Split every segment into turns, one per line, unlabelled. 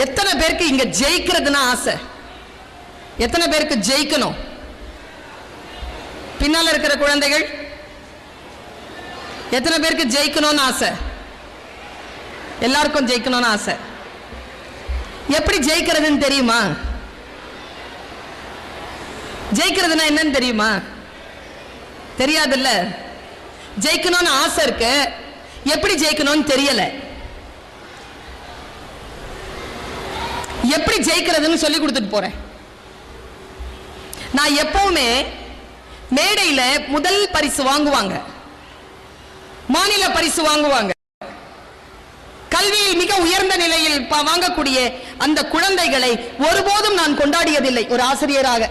எத்தனை பேருக்கு இங்க ஜெயிக்கிறதுனா ஆசை? எத்தனை பேருக்கு ஜெயிக்கணும்? பின்னால இருக்கிற குழந்தைகள் எத்தனை பேருக்கு ஜெயிக்கணும்னு ஆசை? எல்லாருக்கும் ஜெயிக்கணும்னு ஆசை. எப்படி ஜெயிக்கிறதுன்னு தெரியுமா? ஜெயிக்கிறதுனா என்னன்னு தெரியுமா? தெரியாதுல்ல. ஜெயிக்கணும்னு ஆசை இருக்கு, எப்படி ஜெயிக்கணும்னு தெரியல. எப்படி ஜெயிக்கிறதுன்னு சொல்லி கொடுத்துட்டு போறேன். நான் எப்பவுமே மேடையில முதல் பரிசு வாங்குவாங்க, மாநில பரிசு வாங்குவாங்க, கல்வியில் மிக உயர்ந்த நிலையில் வாங்கக்கூடிய அந்த குழந்தைகளை ஒருபோதும் நான் கொண்டாடியதில்லை ஒரு ஆசிரியராக.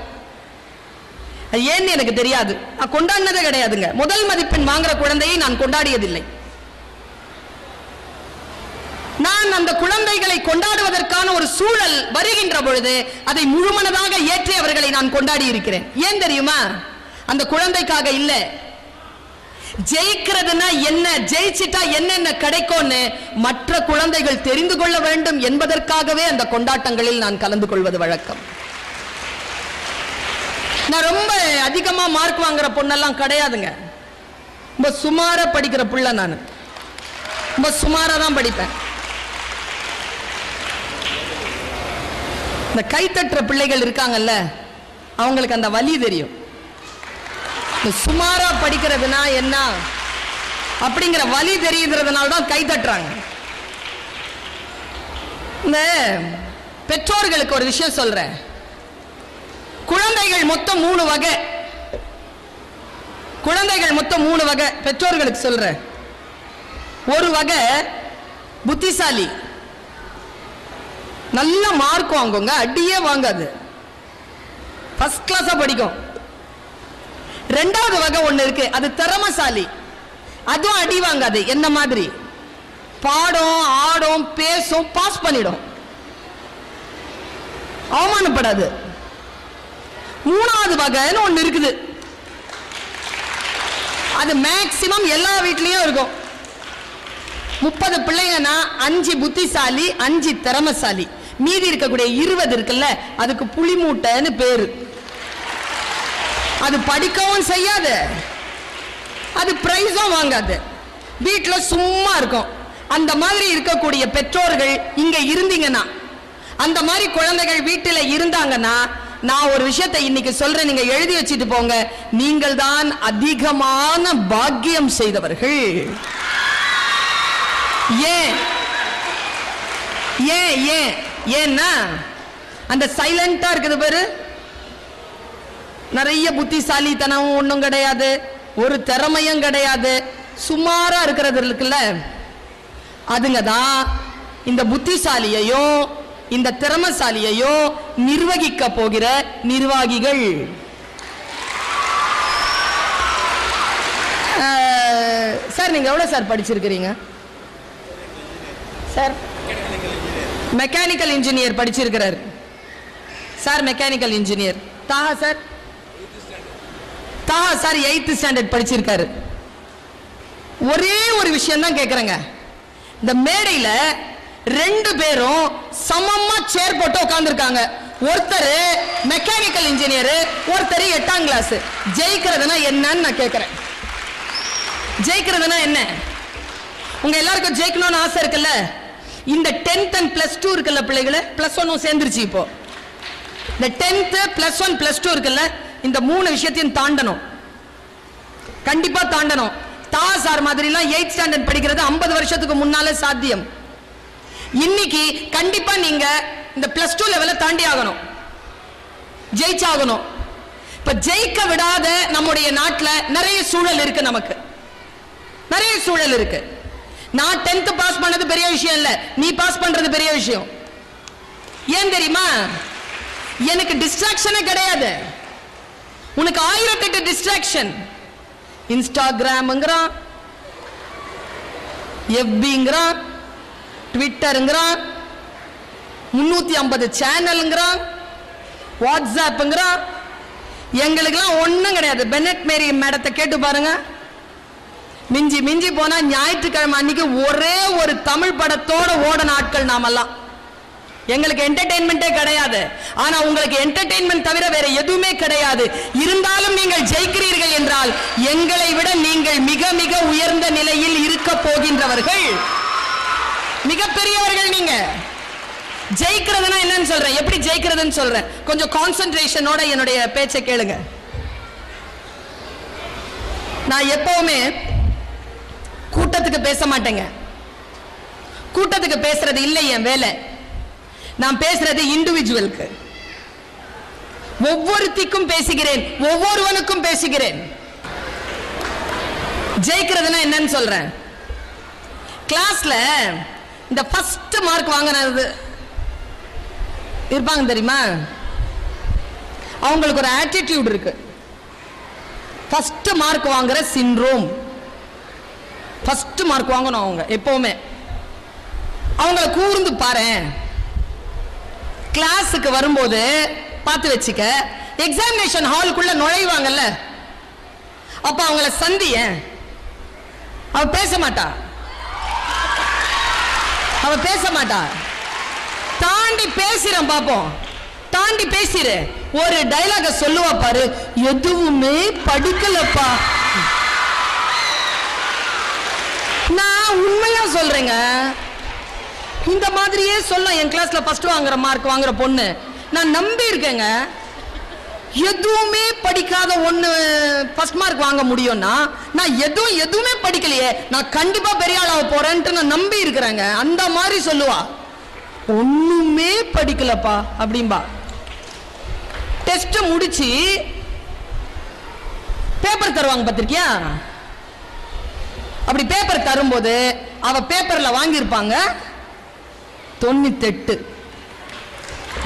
ஏன்னு எனக்கு தெரியாது, நான் கொண்டாடினதே கிடையாதுங்க. முதல் மதிப்பெண் வாங்குற குழந்தையை நான் கொண்டாடியதில்லை. நான் அந்த குழந்தைகளை கொண்டாடுவதற்கான ஒரு சூழல் வருகின்ற பொழுது அதை முழுமனதாக ஏற்றி அவர்களை நான் கொண்டாடி இருக்கிறேன். ஏன் தெரியுமா? அந்த குழந்தைக்காக இல்ல, ஜெயிக்கிறதுனா என்ன, ஜெயிச்சிட்டா என்னென்ன கிடைக்கும்னு மற்ற குழந்தைகள் தெரிந்து கொள்ள வேண்டும் என்பதற்காகவே அந்த கொண்டாட்டங்களில் நான் கலந்து கொள்வது வழக்கம். நான் ரொம்ப அதிகமா மார்க் வாங்குற பொண்ணெல்லாம் கிடையாதுங்க. ரொம்ப சுமாரா படிக்கிற புள்ள. நான் ரொம்ப சுமாரா தான் படிப்பேன். இந்த கைத்தட்டுற பிள்ளைகள் இருக்காங்கல்ல, அவங்களுக்கு அந்த வலி தெரியும். சுமாரா படிக்கிறதுனா என்ன அப்படிங்கிற வலி தெரியுறதுனால தான் கை தட்டுறாங்க. இந்த பெற்றோர்களுக்கு ஒரு விஷயம் சொல்றேன். குழந்தைகள் மொத்தம் 3 வகை. குழந்தைகள் மொத்தம் 3 வகை பெற்றோர்களுக்கு சொல்றேன். ஒரு வகை புத்திசாலி, நல்ல மார்க் வாங்குங்க, அடியே வாங்காது, ஃபர்ஸ்ட் கிளாஸா படிக்கும். ரெண்டாவது வகை ஒண்ணு இருக்கு, அது திறமைசாலி, அதுவும் அடி வாங்காது, என்ன மாதிரி பாடம் ஆடும் பேசும், பாஸ் பண்ணிடும், அவமானப்படாது. மூணாவது வகைன்னு ஒண்ணு இருக்குது, அது மேக்சிமம் எல்லா வீட்லயும் இருக்கும். 30 பிள்ளைங்கன்னா 5 புத்திசாலி 5 திறமைசாலி, மீதி இருக்கக்கூடிய 20 இருக்குல்ல, அதுக்கு புலி மூட்டைன்னு பேரு. அது படிக்கவும் செய்யாது, அது பிரைஸும் வாங்காது, வீட்டுல சும்மா இருக்கும். அந்த மாதிரி இருக்கக்கூடிய பெற்றோர்கள் இங்க இருந்தீங்கன்னா, அந்த மாதிரி குழந்தைகள் வீட்டில் இருந்தாங்கன்னா, நான் ஒரு விஷயத்தை இன்னைக்கு சொல்றேன், நீங்க எழுதி வச்சுட்டு போங்க. நீங்கள் தான் அதிகமான பாக்கியம் செய்தவர்கள். ஏன் ஏன் ஏன் ஏன்னா அந்த சைலண்டா இருக்குது பாரு, நிறைய புத்திசாலித்தனம் ஒண்ணும் கிடையாது, ஒரு திறமையும் கிடையாது, சுமாரா இருக்கிறது இருக்குல்ல, அதுங்க தான் இந்த புத்திசாலியையும் இந்த திறமைசாலியையும் நிர்வகிக்க போகிற நிர்வாகிகள். சார் நீங்க எவ்வளவு சார் படிச்சிருக்கிறீங்க? சார் மெக்கானிக்கல் இன்ஜினியர் படிச்சிருக்கிறார் sir, mechanical engineer. Taha sir, Taha sir 8th standard படிச்சிருக்காரு. ஒரே ஒரு விஷயம் தான் கேட்கறேங்க, இந்த மேடையில 2 பேரும் சமமா சேர் போட்டு உட்கார்ந்துருக்காங்க. ஒருத்தர் மெக்கானிக்கல் இன்ஜினியர், ஒருத்தர் 8ஆம் கிளாஸ். ஜெயிக்கிறதுனா என்னன்னு நான் கேட்கிறேன். ஜெயிக்கிறதுனா என்ன? உங்க எல்லாருக்கும் ஜெயிக்கணும்னு ஆசை இருக்குல்ல. இந்த 10th and +2 இருக்குல்ல பிள்ளைகளை, +1 சேர்ந்துருச்சு. இப்போ இந்த 10th +1 +2 இருக்குல்ல, இந்த 3 விஷயத்தையும் தாண்டணும், கண்டிப்பா தாண்டணும். தா சார் மாதிரிலாம் 8th ஸ்டாண்டர்ட் படிக்கிறது 50 வருஷத்துக்கு முன்னாலே சாத்தியம். இன்னைக்கு கண்டிப்பா நீங்க இந்த +2 லெவலை தாண்டி ஆகணும், ஜெயிச்சாகணும். இப்ப ஜெயிக்க விடாத நம்முடைய நாட்டில் நிறைய சூழல் இருக்கு, நமக்கு நிறைய சூழல் இருக்கு. நான் 10th பாஸ் பண்ணது பெரிய விஷயம் இல்ல, நீ பாஸ் பண்றது பெரிய விஷயம். ஏன் தெரியுமா? எனக்கு டிஸ்ட்ராக்ஷனே கிடையாது, உனக்கு 1008 டிஸ்ட்ராக்ஷன். இன்ஸ்டாகிராம்ங்கிறான், எஃபிங்கிறான், ட்விட்டருங்கிறான், 350 சேனல்ங்கிறான், வாட்ஸ்அப்ங்கிறான். எங்களுக்கெல்லாம் ஒன்றும் கிடையாது. பெனட் மேரி மேடத்தை கேட்டு பாருங்க, மிஞ்சி மிஞ்சி போனா ஞாயிற்றுக்கிழமை அன்னைக்கு ஒரே ஒரு தமிழ் படத்தோட ஓட நாட்கள் நாமெல்லாம். எங்களுக்கு என்டர்டெயின்மெண்டே கிடையாது. ஆனா உங்களுக்கு என்டர்டெயின்மெண்ட் தவிர வேற எதுவுமே கிடையாது. இருந்தாலும் நீங்கள் ஜெயிக்கிறீர்கள் என்றால் எங்களை விட நீங்கள் மிக மிக உயர்ந்த நிலையில் இருக்க போகின்றவர்கள், மிகப்பெரியவர்கள். நீங்க ஜெயிக்கிறதுனா என்னன்னு சொல்றேன், எப்படி ஜெயிக்கிறதுன்னு சொல்றேன். கொஞ்சம் கான்சென்ட்ரேஷனோட என்னுடைய பேச்சை கேளுங்க. நான் எப்பவுமே கூட்டத்துக்கு பேச மாட்டேங்க. கூட்டத்துக்கு பேசுறது இல்லை என் வேலை. நான் பேசுறது இண்டிவிஜுவலுக்கு. ஒவ்வொருத்திக்கும் பேசுகிறேன், ஒவ்வொருவனுக்கும் பேசுகிறேன். ஜெயிக்கிறதுனா என்னன்னு சொல்றேன். கிளாஸ்ல இந்த ஃபர்ஸ்ட் மார்க் வாங்கினது இருப்பாங்க தெரியுமா, அவங்களுக்கு ஒரு ஆட்டிடியூட் இருக்கு. ஃபர்ஸ்ட் மார்க் வாங்குற சிண்ட்ரோம். ஃபர்ஸ்ட் மார்க் வாங்கணும் அவங்க எப்பவுமே. அவங்கள கூர்ந்து பாரு. கிளாஸுக்கு வரும்போது பார்த்து வச்சுக்க, எக்ஸாமினேஷன் ஹாலுக்குள்ள நுழைவாங்கல்ல, அப்ப அவங்கள சந்திய. அவ பேச மாட்டா, அவ பேச மாட்டா. தாண்டி பேசிறேன் பாப்போம், தாண்டி பேசிரு. ஒரு டைலாக சொல்லுவா பாரு, எதுவுமே படிக்கலப்பா. நான் உண்மையா சொல்றேங்க, இந்த மாதிரியே சொல்ல. என் கிளாஸ்ல ஃபர்ஸ்ட் வாங்குற மார்க் வாங்குற பொண்ணு நான் நம்பி இருக்கேங்க. எதுவுமே படிக்காத ஒண்ணு ஃபர்ஸ்ட் மார்க் வாங்க முடியும்னா நான் எதுவுமே படிக்கலையே, நான் கண்டிப்பா பெரிய ஆளாக போறேன்ட்டு நான் நம்பி இருக்கிறேங்க. அந்த மாதிரி சொல்லுவா, ஒண்ணுமே படிக்கலப்பா அப்படின்பா. டெஸ்ட் முடிச்சு பேப்பர் தருவாங்க பார்த்திருக்கியா? அப்படி பேப்பர் தரும்போது அவ பேப்பர்ல வாங்கியிருப்பாங்க 98,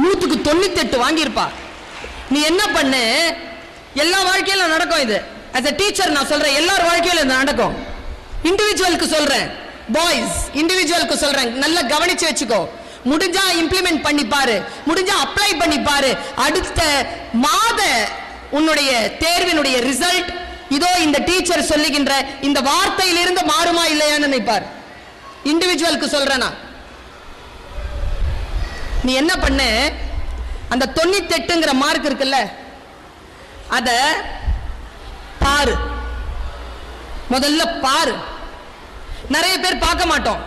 100க்கு 98 வாங்கியிருப்பா. நீ என்ன பண்ணு, எல்லா வாழ்க்கையில நடக்கும் இது. as a டீச்சர் நான் சொல்றேன், எல்லார் வாழ்க்கையில இது நடக்கும். இண்டிவிஜுவலுக்கு சொல்றேன், பாய்ஸ் இண்டிவிஜுவலுக்கு சொல்றேன், நல்லா கவனிச்சு வச்சுக்கோ. முடிஞ்சா இம்ப்ளிமெண்ட் பண்ணி பாரு, முடிஞ்சா அப்ளை பண்ணி பாரு. அடுத்த மாத உன்னுடைய தேர்வினுடைய ரிசல்ட் இதோ இந்த டீச்சர் சொல்லுகின்ற இந்த வார்த்தையிலிருந்து மாறுமா இல்லையான்னு நினைப்பார். இண்டிவிஜுவலுக்கு சொல்றேனா, நீ என்ன பண்ணு, அந்த 98ங்கிற மார்க் இருக்குல்ல, அத பாரு. முதல்ல பாரு. நிறைய பேர் பார்க்க மாட்டோம்.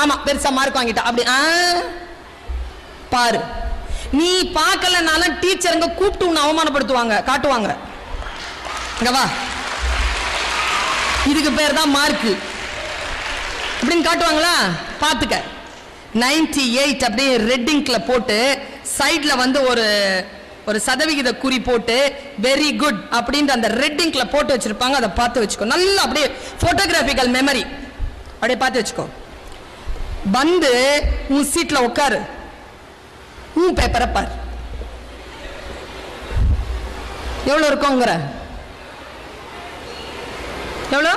ஆமா பெருசா மார்க் வாங்கிட்டா அப்படி பாரு. நீ பார்க்கலனாலும் டீச்சருங்க கூப்பிட்டு உன்னை அவமானப்படுத்துவாங்க, காட்டுவாங்க. இங்க வா, இதுக்கு பேர் தான் மார்க் அப்படின்னு காட்டுவாங்களா? பாத்துக்க. 98 அப்படியே ரெட் இங்க்ல போட்டு சைட்ல வந்து ஒரு சதவிகித குறி போட்டு வெரி குட் அப்படின்ற அந்த ரெட் இங்க்ல போட்டு வச்சிருப்பாங்க. அதை பார்த்து வச்சுக்கோ. நல்லா அப்படியே போட்டோகிராபிக்கல் மெமரி அப்படியே பார்த்து வச்சுக்கோ. வந்து உன் சீட்ல உட்காரு, உன் பேப்பரை பாரு. எவ்வளவு இருக்குங்கிற? எவ்வளோ?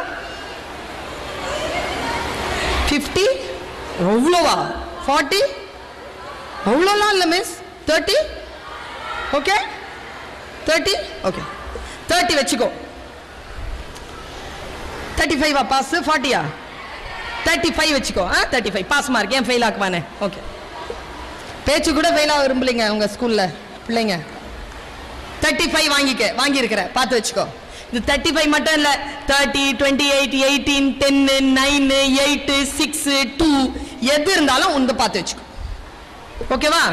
50? எவ்வளோவா? 40? அவ்வளோலாம் இல்லை மிஸ். 30? ஓகே 30? ஓகே 30 வச்சுக்கோ. 35 பாஸ், 40 35 வச்சுக்கோ. 35 பாஸ் மார்க். ஏன் ஃபெயில் ஆக்குவானே? ஓகே. பேச்சு கூட ஃபெயில் ஆக விரும்பலைங்க உங்க ஸ்கூல்ல பிள்ளைங்க. 35 வாங்கியிருக்கிற பார்த்து வச்சுக்கோ. இது 35 மட்டும் இல்ல, 30, 28, 18, 10, 9, 8, 6, 2 எது இருந்தாலும் உண்டு பார்த்து வச்சுக்கோ. ஓகேவா?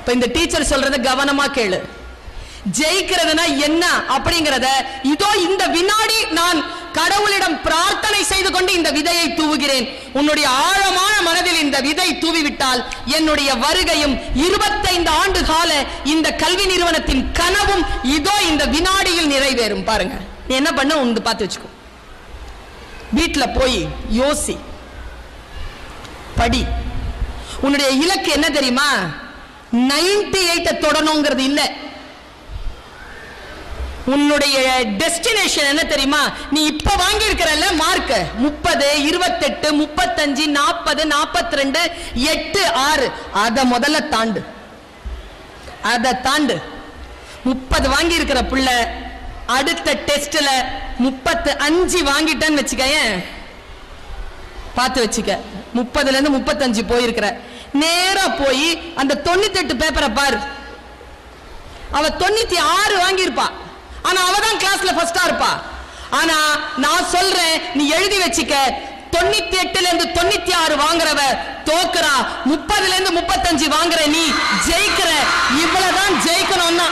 இப்ப இந்த டீச்சர் சொல்றத கவனமா கேளு. ஜெயிக்கிறதுனா என்ன அப்படிங்கறத இதோ இந்த வினாடி நான் கடவுளிடம் பிரார்த்தனை செய்து கொண்டு இந்த விதையை தூவுகிறேன். உன்னுடைய ஆழமான மனதில் இந்த விதை தூவிவிட்டால் என்னுடைய வருகையும் 25 ஆண்டு கால இந்த கல்வி நிறுவனத்தின் கனவும் இதோ இந்த வினாடியில் நிறைவேறும். பாருங்க, நீ என்ன பண்ண உண்டு பார்த்து வச்சுக்கோ. வீட்டுல போய் யோசி, படி. உன்னுடைய இலக்கு என்ன தெரியுமா? 98 தொடணுங்கிறது இல்ல. உன்னுடைய டெஸ்டினேஷன் என்ன தெரியுமா? நீ இப்ப வாங்கி இருக்கிறல்ல மார்க் 30, 28, 35, 40, 42, 8, 6 அத முதல்ல தாண்டு. அத தாண்டு. 30 வாங்கி இருக்கிற புள்ள அடுத்த டெஸ்ட்ல 35 வாங்கிட்டேன்னு வச்சுக்க. பார்த்து வச்சுக்க. 30ல இருந்து 35 போயிருக்கிற. நேரா போய் அந்த 98 பேப்பரை பாரு. அவ 96 வாங்கியிருப்பா, ஆனா அவ தான் கிளாஸ்ல ஃபர்ஸ்டா இருப்பா. ஆனா நான் சொல்றேன், நீ எழுதி வச்சுக்க, 98ல இருந்து 96 வாங்குறவ தோக்குறா, 30ல இருந்து 35 வாங்குற நீ ஜெயிக்கிற. இவ்வளவுதான் ஜெயிக்கணும்னா,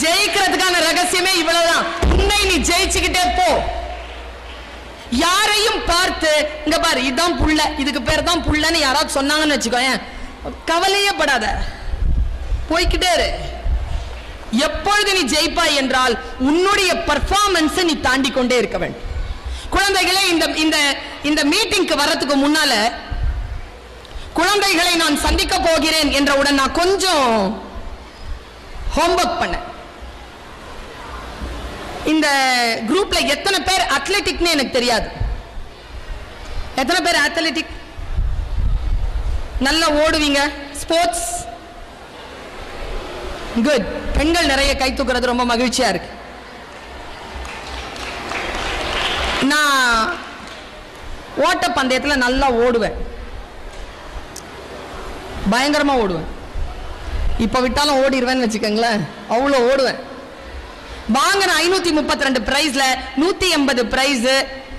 ஜெயிக்கிறதுக்கான ரகசியமே இவ்வளவுதான். உன்னை நீ ஜெயிச்சுக்கிட்டே போ. யாரையும் பார்த்து இங்க பாரு இதுதான் புள்ள, இதுக்கு பேர் தான் புள்ளன்னு யாராவது சொன்னாங்கன்னு வச்சுக்கோங்க, கவலையே படாத, போய்கிட்டே இரு. எப்பொழுது நீ ஜெயிப்பாய் என்றால் உன்னுடைய பெர்ஃபார்மன்ஸ் நீ தாண்டி கொண்டே இருக்க வேண்டும். குழந்தைகளே, இந்த மீட்டிங்க்கு வரதுக்கு முன்னால குழந்தைகளை நான் சந்திக்க போகிறேன் என்றவுடன் நான் கொஞ்சம் ஹோம்வொர்க் பண்ணேன். இந்த குரூப்ல எத்தனை பேர் அத்லெட்டிக்னு எனக்கு தெரியாது. எத்தனை பேர் அத்லெட்டிக்? நல்லா ஓடுவீங்க, ஸ்போர்ட்ஸ் குட். பெண்கள் நிறைய கை தூக்குறது ரொம்ப மகிழ்ச்சியா இருக்கு. நான் ஓட்ட பந்தயத்துல நல்லா ஓடுவேன், பயங்கரமா ஓடுவேன். இப்ப விட்டாலும் ஓடிடுவேன்னு வச்சுக்கோங்களேன், அவ்வளோ ஓடுவேன். வாங்கின 532 பிரைஸ்ல 180 பிரைஸ்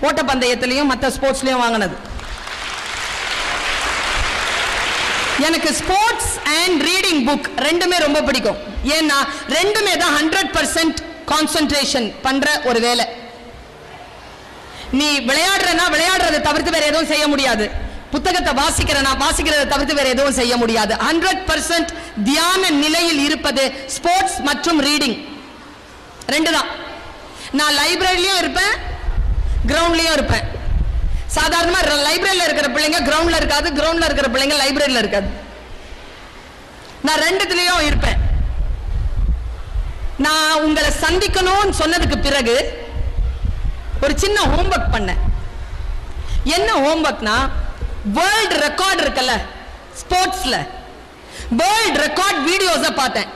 ஓட்ட பந்தயத்திலையும் மற்ற ஸ்போர்ட்ஸ்லயும் வாங்கினது. எனக்கு ஸ்போர்ட்ஸ் அண்ட் ரீடிங் புக் ரெண்டுமே ரொம்ப பிடிக்கும். ஏன்னா ரெண்டுமே தான் 100% கான்சென்ட்ரேஷன் பண்ற ஒரு வேலை. நீ விளையாடுறனா விளையாடுறதை தவிர்த்து வேற எதுவும் செய்ய முடியாது, புத்தகத்தை வாசிக்கிறனா வாசிக்கிறதை தவிர்த்து வேற எதுவும் செய்ய முடியாது. 100% தியான நிலையில் இருப்பது ஸ்போர்ட்ஸ் மற்றும் ரீடிங் ரெண்டு தான். நான் லைப்ரரியிலயும் இருப்பேன், கிரவுண்ட்லயும் இருப்பேன். சாதாரணமா லைப்ரரியில இருக்கிற பிள்ளைங்க கிரவுண்ட்ல இருக்காது, கிரவுண்ட்ல இருக்கிற பிள்ளைங்க லைப்ரரியில இருக்காது. நான் ரெண்டுத்துலயும் இருப்பேன். நான் உங்களை சந்திக்கணும்னு சொன்னதுக்கு பிறகு ஒரு சின்ன ஹோம்வொர்க் பண்ணேன். என்ன ஹோம்வொர்க்னா, வேர்ல்ட் ரெக்கார்ட் இருக்குல்ல ஸ்போர்ட்ஸ்ல, வேர்ல்ட் ரெக்கார்ட் வீடியோஸை பார்த்தேன்.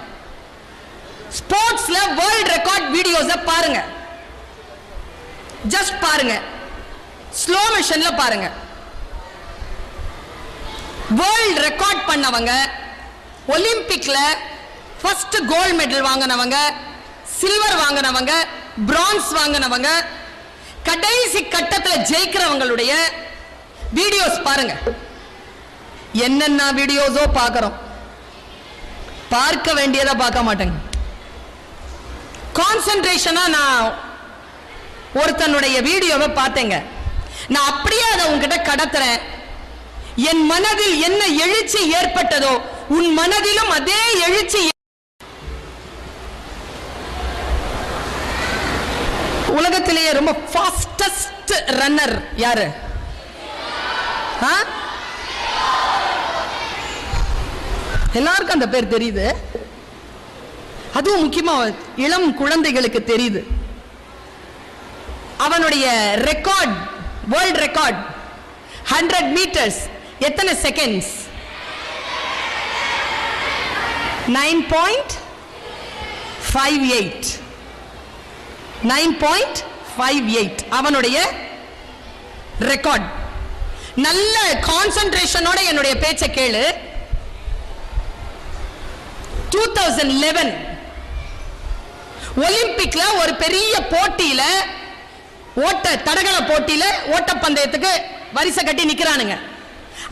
ஸ்போர்ட்ஸ்ல வேர்ல்ட் ரெக்கார்ட் வீடியோஸை பாருங்க, ஜஸ்ட் பாருங்க, ஸ்லோ மோஷன்ல பாருங்க. வேர்ல்ட் ரெக்கார்ட் பண்ணவங்க, ஒலிம்பிக்ல ஃபர்ஸ்ட் கோல்ட் மெடல் வாங்கினவங்க, சில்வர் வாங்கினவங்க, பிரான்ஸ் வாங்கினவங்க, கடைசி கட்டத்தில் ஜெயிக்கிறவங்களுடைய வீடியோஸ் பாருங்க. என்னென்ன வீடியோஸோ பார்க்கிறோம், பார்க்க வேண்டியதை பார்க்க மாட்டேங்க. கான்சென்ட்ரேஷனா நான் ஒருத்தனுடைய வீடியோவை பார்த்தேங்க. நான் அப்படியே அதை உங்ககிட்ட கடத்துறேன். என் மனதில் என்ன எழுச்சி ஏற்பட்டதோ உன் மனதிலும் அதே எழுச்சி. உலகத்திலேயே ரொம்ப ஃபாஸ்டஸ்ட் ரன்னர் யாரு? எல்லாருக்கும் அந்த பேர் தெரியுது, அதுவும் முக்கியமா இளம் குழந்தைகளுக்கு தெரியுது. அவனுடைய ரெக்கார்ட், வேர்ல்ட் ரெக்கார்ட் 100 மீட்டர்ஸ் எத்தனை செகண்ட்ஸ்? 9.58. 9.58 அவனுடைய ரெக்கார்ட். நல்ல கான்சென்ட்ரேஷனோட என்னுடைய பேச்சை கேளு. 2011 ஒலிம்பிக்ல ஒரு பெரிய போட்டியில, ஓட்ட தடகள போட்டியில ஓட்டப்பந்தயத்துக்கு வரிசை கட்டி நிக்கிறானுங்க.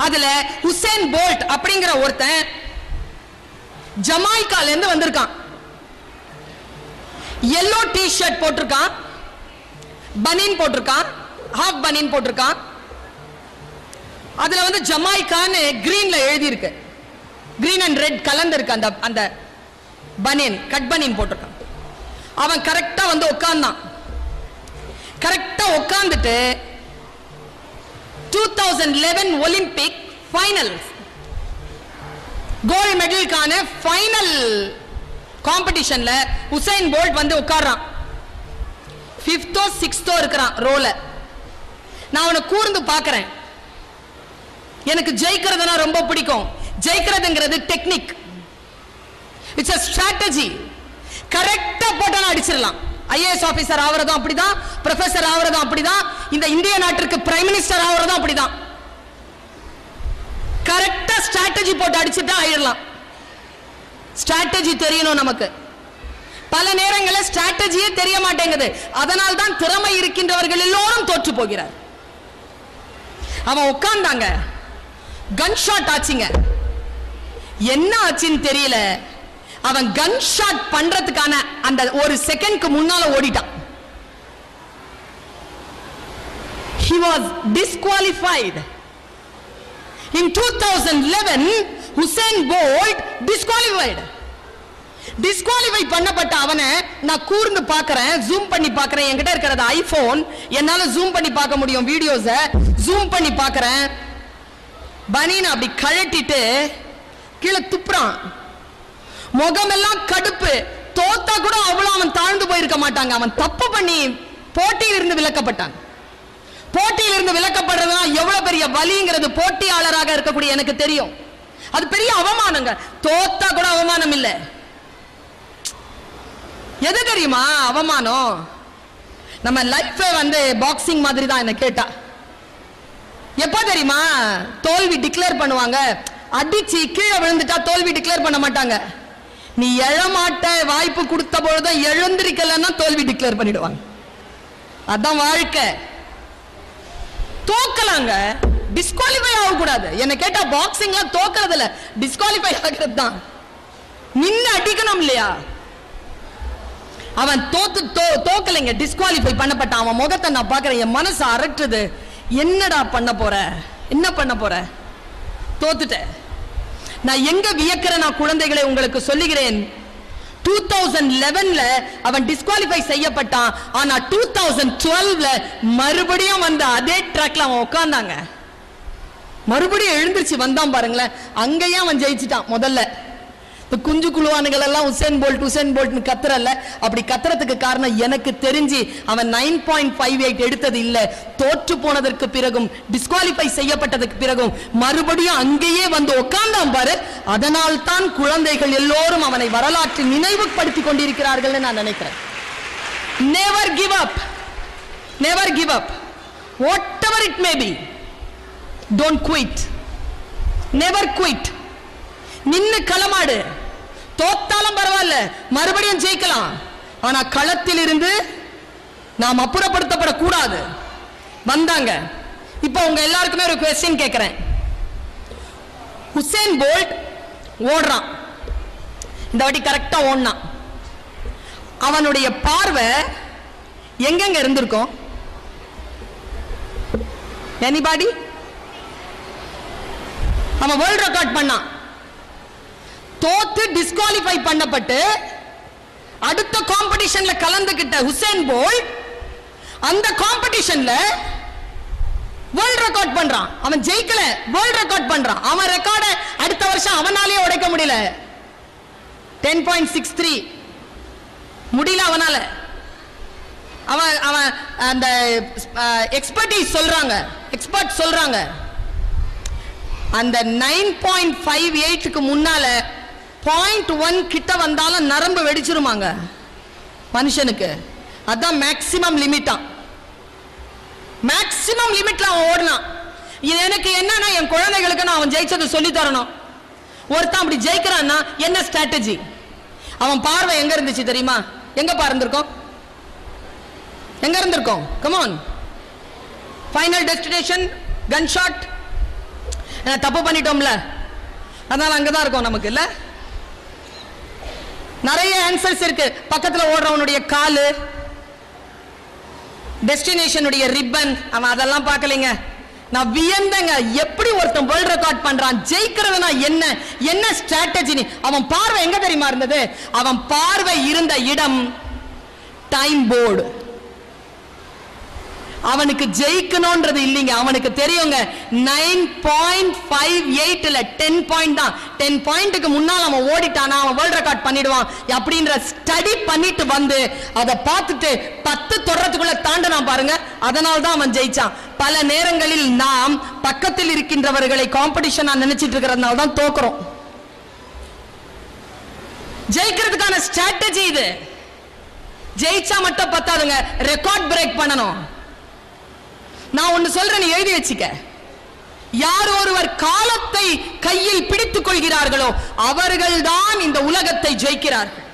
அதுல உசேன் போல்ட் அப்படிங்கிற ஒருத்தன் ஜமாய்க்கால இருந்து வந்திருக்கான். yellow டி-ஷர்ட் போட்டிருக்கான், பனின் போட்டிருக்கான், ஹாஃப் பனின் போட்டிருக்கான். அதுல வந்து ஜமாய்க்கான்னு கிரீன்ல எழுதி இருக்கு, கிரீன் அண்ட் ரெட் கலந்து இருக்கு. அந்த பனியன், கட் பனியன் போட்டிருக்கான். அவன் கரெக்டா வந்து உட்கார்ந்தான். கரெக்டா உட்கார்ந்துட்டு 2011 ஒலிம்பிக் ஃபைனல் கோல்ட் மெடலுக்கான ஃபைனல் காம்படிஷன்ல உசைன் போல்ட் வந்து உட்கார்றான். 5th 6th இருக்கிறான் ரோல. நான் அவனை கூர்ந்து பார்க்கிறேன். எனக்கு ஜெயிக்கிறதுனா ரொம்ப பிடிக்கும். ஜெயிக்கிறதுங்கிறது டெக்னிக், இட்ஸ் a strategy. கரெக்டா போட்டான அடிச்சிடலாம். ஐஏஎஸ் ஆபீசர் ஆவறதும் அப்படிதான், ப்ரொஃபசர் ஆவறதும் அப்படிதான், இந்த இந்திய நாட்டிற்கு பிரைம் மினிஸ்டர் ஆவறதும் அப்படிதான். கரெக்டா ஸ்ட்ராட்டஜி போட்டு அடிச்சுட்டா ஆயிடலாம். ஸ்ட்ராட்டஜி தெரியணும் நமக்கு. பல நேரங்களில் ஸ்ட்ராட்டஜியே தெரிய மாட்டேங்குது. அதனால் தான் திறமை இருக்கின்றவர்கள் எல்லோரும் தோற்று போகிறார். அவன் உட்கார்ந்தாங்க, கன் ஷாட் ஆச்சுங்க. என்ன ஆச்சுன்னு தெரியல. அவன் கன் ஷாட் பண்றதுக்கான அந்த ஒரு செகண்ட்க்கு முன்னால ஓடிட்டான். He was disqualified. In 2011, Usain Bolt disqualified. Disqualify பண்ணப்பட்ட அவனை நான் கூர்ந்து பார்க்கறேன், ஜூம் பண்ணி பார்க்கறேன். என்கிட்ட இருக்கிறது ஐபோன், என்னால ஜூம் பண்ணி பார்க்க முடியும் வீடியோஸ. ஜூம் பண்ணி பார்க்கறேன். பனியனை அப்படி கழட்டிட்டு கீழே துப்புறான். முகமெல்லாம் கடுப்பு. தோத்தா கூட அவ்வளவு அவன் தாழ்ந்து போயிருக்க மாட்டாங்க. அவன் தப்பு பண்ணி போட்டியிலிருந்து விலக்கப்பட்டான். போட்டியிலிருந்து விலக்கப்படுறதுனா எவ்வளவு பெரிய வலிங்கிறது போட்டியாளராக இருக்கக்கூடிய எனக்கு தெரியும். அது பெரிய அவமானங்க. தோத்தா கூட அவமானம் இல்லை. எது தெரியுமா அவமானம்? நம்ம லைஃப் வந்து பாக்ஸிங் மாதிரி தான். என்ன கேட்டா எப்ப தெரியுமா தோல்வி டிக்ளேர் பண்ணுவாங்க? அடிச்சு கீழே விழுந்துட்டா தோல்வி டிக்ளேர் பண்ண மாட்டாங்க. நீ எழமாட்ட வாய்ப்பு கொடுத்த பொழுது எழுந்திருக்கலன்னா தோல்வி டிக்ளேர் பண்ணிடுவாங்க. அதான் வாழ்க்கை. தோக்கலாங்க, டிஸ்குவாலிஃபை ஆகக்கூடாது. என்ன கேட்டா பாக்ஸிங்ல தோக்கிறது இல்ல, டிஸ்குவாலிஃபை ஆகிறது தான். நின்னு அடிக்கணும் இல்லையா? அவன் தோக்கலைங்க, டிஸ்குவாலிஃபை பண்ணப்பட்டான். அவன் முகத்தை நான் பார்க்கிறேன், என் மனசு அரட்டுது. என்னடா பண்ண போற? என்ன பண்ண போற? தோத்துட்ட. நான் எங்க வியக்கிறேன் நான் குழந்தைகளை உங்களுக்கு சொல்லுகிறேன். 2011ல அவன் டிஸ்குவாலிஃபை செய்யப்பட்டான். ஆனா 2012ல மறுபடியும் வந்து அதே ட்ராக்ல அவன் உட்கார்ந்தாங்க. மறுபடியும் எழுந்திருச்சு வந்தான் பாருங்களேன். அங்கேயும் அவன் ஜெயிச்சிட்டான். முதல்ல குஞ்சு குழுவானுகள் எல்லாம் உசேன் போல்ட் கத்துறல்ல, அப்படி கத்துறதுக்கு காரணம் எனக்கு தெரிஞ்சு அவன் 9.58 எடுத்தது இல்ல. தோற்று போனதற்கு பிறகும் டிஸ்குவாலிஃபை செய்யப்பட்டதற்கு பிறகும் மறுபடியும் அங்கேயே வந்து உட்கார்ந்தான் பாரு. அதனால் தான் குழந்தைகள் எல்லோரும் அவனை வரலாற்று நினைவுபடுத்தி கொண்டிருக்கிறார்கள் நான் நினைக்கிறேன். Never give up. Never give up. Whatever it may be. Don't quit. Never quit. நின்னு களமாடு. தோத்தாலும் பரவாயில்ல, மறுபடியும் ஜெயிக்கலாம். ஆனா களத்தில் இருந்து நாம் அப்புறப்படுத்தப்படக்கூடாது. வந்தாங்க. இப்போ உங்க எல்லாருக்குமே ஒரு क्वेश्चन கேட்கிறேன். உசேன் போல்ட் ஓடுறான். இந்த வாட்டி கரெக்டா ஓடுனான். அவனுடைய பார்வை எங்கெங்க இருந்திருக்கும்? எனிபாடி? அவன் வேர்ல்ட் ரெக்கார்ட் பண்ணான். தோத்து டிஸ்குவாலிஃபை பண்ணப்பட்டு அடுத்த காம்படிஷன்ல கலந்துகிட்ட உசேன் போல்ட் அந்த காம்படிஷன்ல வேர்ல்ட் ரெக்கார்ட் பண்றான். அவன் ஜெயிக்கல, வேர்ல்ட் ரெக்கார்ட் பண்றான். அவன் ரெக்கார்ட அடுத்த வருஷம் அவனாலே உடைக்க முடியல. 10.63 முடியல அவனால. அவன் அந்த எக்ஸ்பர்ட் சொல்றாங்க அந்த 9.58க்கு முன்னால 0.1 கிட்ட வந்தாலும் நரம்பு வெடிச்சிருமாங்க மனுஷனுக்கு. அதான் மேக்ஸிமம் லிமிட்டா. மேக்ஸிமம் லிமிட்ல அவன் ஓடலாம். எனக்கு என்னன்னா என் குழந்தைகளுக்கு நான் அவன் ஜெயிச்சதை சொல்லி தரணும். ஒருத்தன் அப்படி ஜெயிக்கிறான்னா என்ன ஸ்ட்ராட்டஜி? அவன் பார்வை எங்க இருந்துச்சு தெரியுமா? எங்க பார்த்திருக்கோம்? எங்க இருந்திருக்கோம்? Come on. Final destination gunshot. தப்பு பண்ணிட்டோம்ல, அதனால அங்கதான் இருக்கும் நமக்கு இல்ல. நிறைய ஆன்சர்ஸ் இருக்கு. பக்கத்துல ஓடுறவனுடைய காலு, டெஸ்டினேஷனுடைய ரிப்பன், அவன் அதெல்லாம் பார்க்கலைங்க. நான் வியந்தங்க, எப்படி ஒருத்தன் வேர்ல்ட் ரெக்கார்ட் பண்றான், ஜெயிக்கிறதுனா என்ன ஸ்ட்ராட்டஜி? அவன் பார்வை எங்க தெரியுமா இருந்தது? அவன் பார்வை இருந்த இடம் டைம் போர்டு. அவனுக்கு ஜெயிக்கணும்ன்றது இல்லைங்க. அவனுக்கு தெரியுங்க 9.58 இல்ல 10 பாயிண்ட் தான். 10 பாயிண்ட்க்கு முன்னால் அவன் ஓடிட்டானா அவன் வேர்ல்ட் ரெக்கார்ட் பண்ணிடுவான் அப்படின்ற ஸ்டடி பண்ணிட்டு வந்து அதை பார்த்துட்டு 10 தொடரத்துக்குள்ள தாண்டனான் பாருங்க. அதனால தான் அவன் ஜெயிச்சான். பல நேரங்களில் நாம் பக்கத்தில் இருக்கின்றவர்களை காம்படிஷனா நினைச்சிட்டு இருக்கிறதுனால தான் தோக்குறோம். ஜெயிக்கிறதுக்கான ஸ்ட்ராட்டஜி இது. ஜெயிச்சா மட்டும் பத்தாதுங்க, ரெக்கார்ட் பிரேக் பண்ணணும். நான் ஒன்னு சொல்றேன், நீ எழுதி வச்சுக்க. யார் ஒருவர் காலத்தை கையில் பிடித்துக் கொள்கிறார்களோ அவர்கள்தான் இந்த உலகத்தை ஜெயிக்கிறார்கள்.